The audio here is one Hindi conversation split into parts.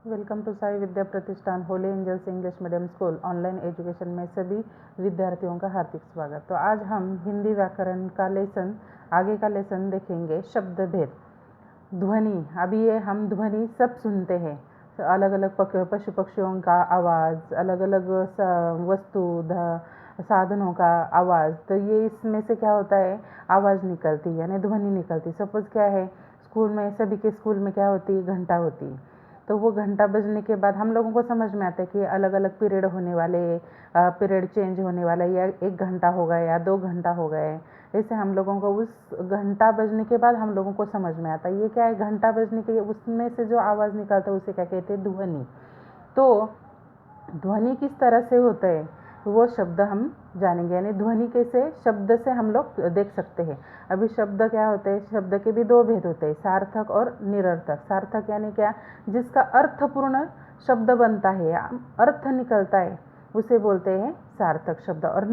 Welcome to Sai Vidya Pratishthan Holy Angels English medium school online education में सभी विद्यार्थियों का हार्दिक स्वागत। तो आज हम हिंदी व्याकरण का आगे का लेसन देखेंगे, शब्द भेद। ध्वनि, अभी ये हम ध्वनि सब सुनते हैं, अलग अलग पशु पक्षियों का आवाज़, अलग अलग वस्तु साधनों का आवाज़। तो ये इसमें से क्या होता है, आवाज़ निकलती है यानी ध्वनि निकलती। सपोज क्या है, स्कूल में, सभी के स्कूल में क्या होती है, घंटा होती है। तो वो घंटा बजने के बाद हम लोगों को समझ में आता है कि अलग अलग पीरियड होने वाले, पीरियड चेंज होने वाला, या 1 घंटा हो गया या 2 घंटा हो गए। ऐसे हम लोगों को उस घंटा बजने के बाद हम लोगों को समझ में आता है ये क्या है, घंटा बजने के उसमें से जो आवाज़ निकलता है उसे क्या कहते हैं, ध्वनि। तो ध्वनि किस तरह से होता है वो शब्द हम जानेंगे, यानी ध्वनि कैसे शब्द से हम लोग देख सकते हैं। अभी शब्द क्या होते हैं, शब्द के भी 2 भेद होते हैं, सार्थक और निरर्थक। सार्थक यानी क्या, जिसका अर्थपूर्ण शब्द बनता है या अर्थ निकलता है उसे बोलते हैं सार्थक शब्द। और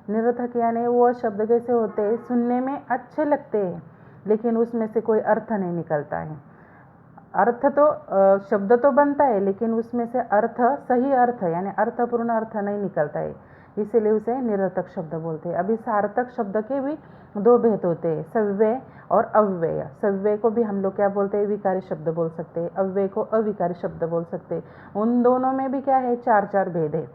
निरर्थक यानी वो शब्द कैसे होते हैं, सुनने में अच्छे लगते हैं लेकिन उसमें से कोई अर्थ नहीं निकलता है। अर्थ तो शब्द तो बनता है लेकिन उसमें से अर्थ, सही अर्थ यानी अर्थपूर्ण अर्थ नहीं निकलता है, इसीलिए उसे निरर्थक शब्द बोलते हैं। अभी सार्थक शब्द के भी 2 भेद होते हैं, सव्यय और अव्यय। सव्यय को भी हम लोग क्या बोलते हैं, विकारी शब्द बोल सकते हैं, अव्यय को अविकारी शब्द बोल सकते हैं। उन दोनों में भी क्या है, 4 भेद है।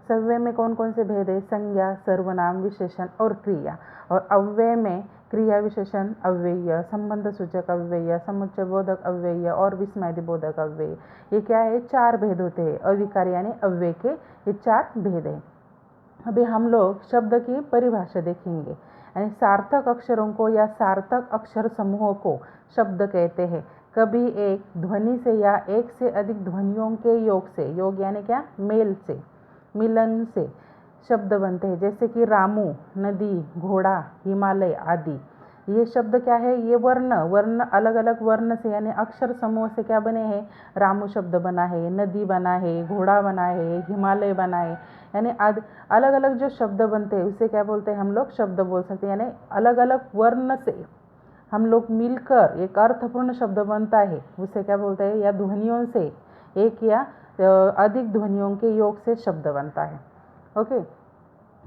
सव्यय में कौन कौन से भेद है, संज्ञा, सर्वनाम, विशेषण और क्रिया। और अव्यय में क्रिया विशेषण अव्यय, संबंध सूचक अव्यय, समुच्चय बोधक अव्यय और विस्मय बोधक अव्यय। ये क्या है, 4 भेद होते हैं। अविकारी यानी अव्यय के ये 4 भेद है। अभी हम लोग शब्द की परिभाषा देखेंगे, यानी सार्थक अक्षरों को या सार्थक अक्षर समूहों को शब्द कहते हैं। कभी एक ध्वनि से या एक से अधिक ध्वनियों के योग से, योग यानी क्या, मेल से, मिलन से शब्द बनते हैं। जैसे कि रामू, नदी, घोड़ा, हिमालय आदि। ये शब्द क्या है, ये वर्ण अलग अलग वर्ण से यानी अक्षर समूह से क्या बने हैं, रामू शब्द बना है, नदी बना है, घोड़ा बना है, हिमालय बना है। यानी अलग अलग जो शब्द बनते हैं उसे क्या बोलते हैं, हम लोग शब्द बोल सकते हैं। यानी अलग अलग वर्ण से हम लोग मिलकर एक अर्थपूर्ण शब्द बनता है उसे क्या बोलते हैं, या ध्वनियों से, एक या अधिक ध्वनियों के योग से शब्द बनता है। ओके,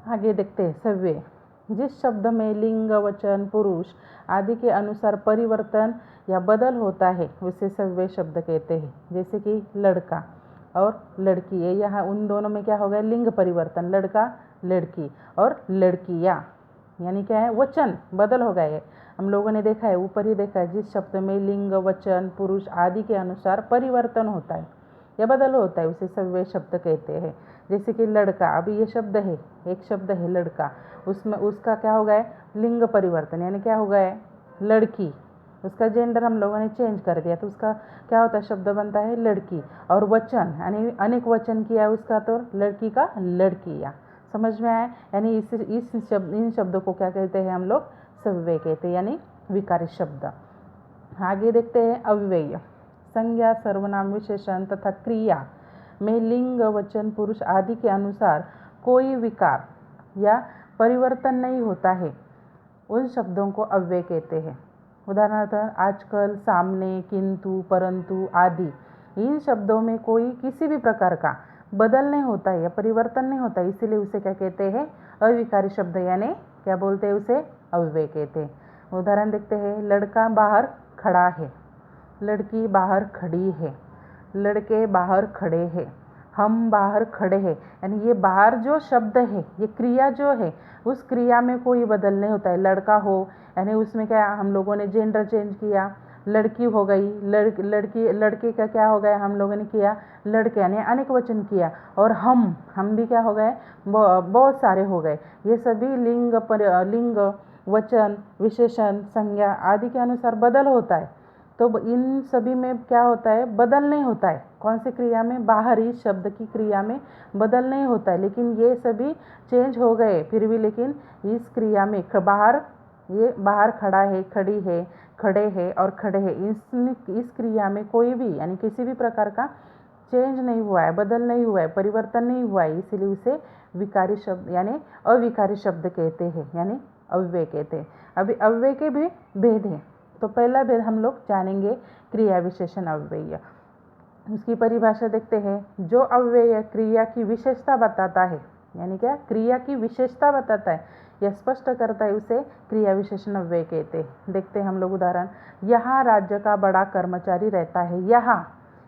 आगे देखते हैं सव्यय। जिस शब्द में लिंग, वचन, पुरुष आदि के अनुसार परिवर्तन या बदल होता है उसे सव्यय शब्द कहते हैं। जैसे कि लड़का और लड़की, ये यहाँ उन दोनों में क्या हो गया, लिंग परिवर्तन, लड़का लड़की और लड़कियाँ, यानी क्या है, वचन बदल हो गए। हम लोगों ने देखा है, ऊपर ही देखा है, जिस शब्द में लिंग, वचन, पुरुष आदि के अनुसार परिवर्तन होता है या बदल होता है उसे सव्यय शब्द कहते हैं। जैसे कि लड़का, अभी ये शब्द है, एक शब्द है लड़का, उसमें उसका क्या हो गया है, लिंग परिवर्तन, यानी क्या हो गया है, लड़की, उसका जेंडर हम लोगों ने चेंज कर दिया तो उसका क्या होता है, शब्द बनता है लड़की। और वचन यानी अनेक वचन किया उसका तो लड़की का लड़कियाँ। समझ में आया, यानी इन शब्दों को क्या कहते हैं, हम लोग सव्यय कहते हैं, यानी विकारी शब्द। आगे देखते हैं अव्यय। संज्ञा, सर्वनाम, विशेषण तथा क्रिया में लिंग, वचन, पुरुष आदि के अनुसार कोई विकार या परिवर्तन नहीं होता है, उन शब्दों को अव्यय कहते हैं। उदाहरणार्थ आजकल, सामने, किंतु, परंतु आदि। इन शब्दों में कोई किसी भी प्रकार का बदल नहीं होता है या परिवर्तन नहीं होता है, इसीलिए उसे क्या कहते हैं, अविकारी शब्द, यानी क्या बोलते हैं, उसे अव्यय कहते हैं। उदाहरण देखते हैं, लड़का बाहर खड़ा है, लड़की बाहर खड़ी है, लड़के बाहर खड़े हैं, हम बाहर खड़े हैं। यानी ये बाहर जो शब्द है, ये क्रिया जो है, उस क्रिया में कोई बदल नहीं होता है। लड़का हो यानी उसमें क्या, हम लोगों ने जेंडर चेंज किया, लड़की हो गई, लड़के का क्या हो गया, हम लोगों ने किया लड़के, यानी अनेक वचन किया। और हम भी क्या हो गए, बहुत सारे हो गए। ये सभी लिंग, वचन, विशेषण, संज्ञा आदि के अनुसार बदल होता है। तो इन सभी में क्या होता है, बदल नहीं होता है। कौन सी क्रिया में, बाहरी शब्द की क्रिया में बदल नहीं होता है, लेकिन ये सभी चेंज हो गए फिर भी, लेकिन इस क्रिया में बाहर, ये बाहर खड़ा है, खड़ी है, खड़े हैं और खड़े हैं, इस क्रिया में कोई भी यानी किसी भी प्रकार का चेंज नहीं हुआ है, बदल नहीं हुआ है, परिवर्तन नहीं हुआ है, इसीलिए उसे विकारी शब्द यानी अविकारी शब्द कहते हैं, यानी अव्यय कहते हैं। अभी अव्यय के भी भेद हैं। तो पहला भेद हम लोग जानेंगे, क्रिया विशेषण अव्यय। उसकी परिभाषा देखते हैं। जो अव्यय क्रिया की विशेषता बताता है, यानी क्या, क्रिया की विशेषता बताता है या स्पष्ट करता है, उसे क्रिया विशेषण अव्यय कहते हैं। देखते हैं हम लोग उदाहरण। यहाँ राज्य का बड़ा कर्मचारी रहता है। यहाँ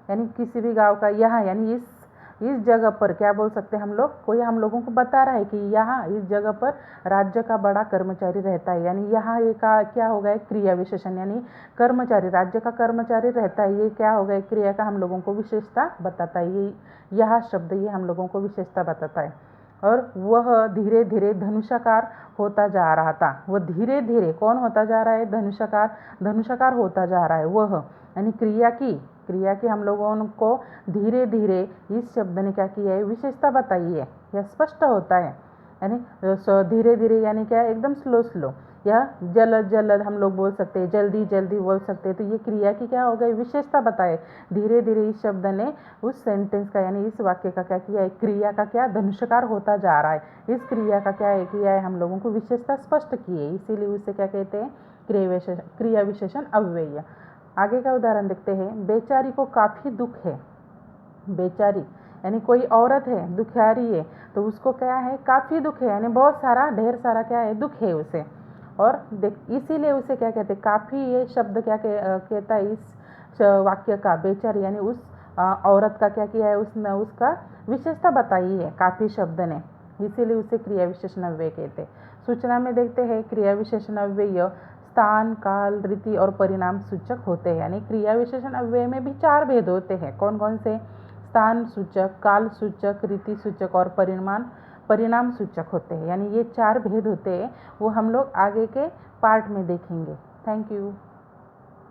यानी किसी भी गांव का, यहाँ यानी इस जगह पर क्या बोल सकते हैं हम लोग, कोई हम लोगों को बता रहा है कि यहाँ इस जगह पर राज्य का बड़ा कर्मचारी रहता है, यानी यहाँ ये का क्या होगा, एक क्रिया विशेषण, यानी कर्मचारी, राज्य का कर्मचारी रहता है, ये क्या होगा, एक क्रिया का हम लोगों को विशेषता बताता है। ये यह शब्द ये हम लोगों को विशेषता बताता है। और वह धीरे धीरे धनुषाकार होता जा रहा था। वह धीरे धीरे कौन होता जा रहा है, धनुषाकार होता जा रहा है। वह यानी क्रिया की हम लोगों को धीरे धीरे इस शब्द ने क्या किया है, विशेषता बताई है या स्पष्ट होता है। यानी धीरे धीरे यानी क्या, एकदम स्लो, या जल्द हम लोग बोल सकते हैं, जल्दी बोल सकते हैं। तो ये क्रिया की क्या हो गई, विशेषता बताए। धीरे धीरे इस शब्द ने उस सेंटेंस का यानी इस वाक्य का क्या किया है, क्रिया का क्या धनुषाकार होता जा रहा है। इस क्रिया का क्या है, किया है, हम लोगों को विशेषता स्पष्ट की है, इसीलिए उसे क्या कहते हैं, क्रिया विशेषण अव्यय। आगे का उदाहरण देखते हैं। बेचारी को काफ़ी दुख है। बेचारी यानी कोई औरत है, दुखियारी है, तो उसको क्या है, काफ़ी दुख है, यानी बहुत सारा, ढेर सारा क्या है, दुख है उसे। और इसीलिए उसे क्या कहते हैं, काफ़ी, ये शब्द क्या कहता है इस वाक्य का, बेचारी यानी उस औरत का क्या किया है, उसने उसका विशेषता बताई है काफ़ी शब्द ने, इसीलिए उसे क्रिया विशेषण अव्यय कहते हैं। सूचना में देखते हैं, क्रिया विशेषण अव्यय स्थान, काल, रीति और परिणाम सूचक होते हैं। यानी क्रिया विशेषण अव्यय में भी 4 भेद होते हैं। कौन कौन से, स्थान सूचक, काल सूचक, रीति सूचक और परिणाम सूचक होते हैं। यानी ये 4 भेद होते हैं, वो हम लोग आगे के पार्ट में देखेंगे। Thank you.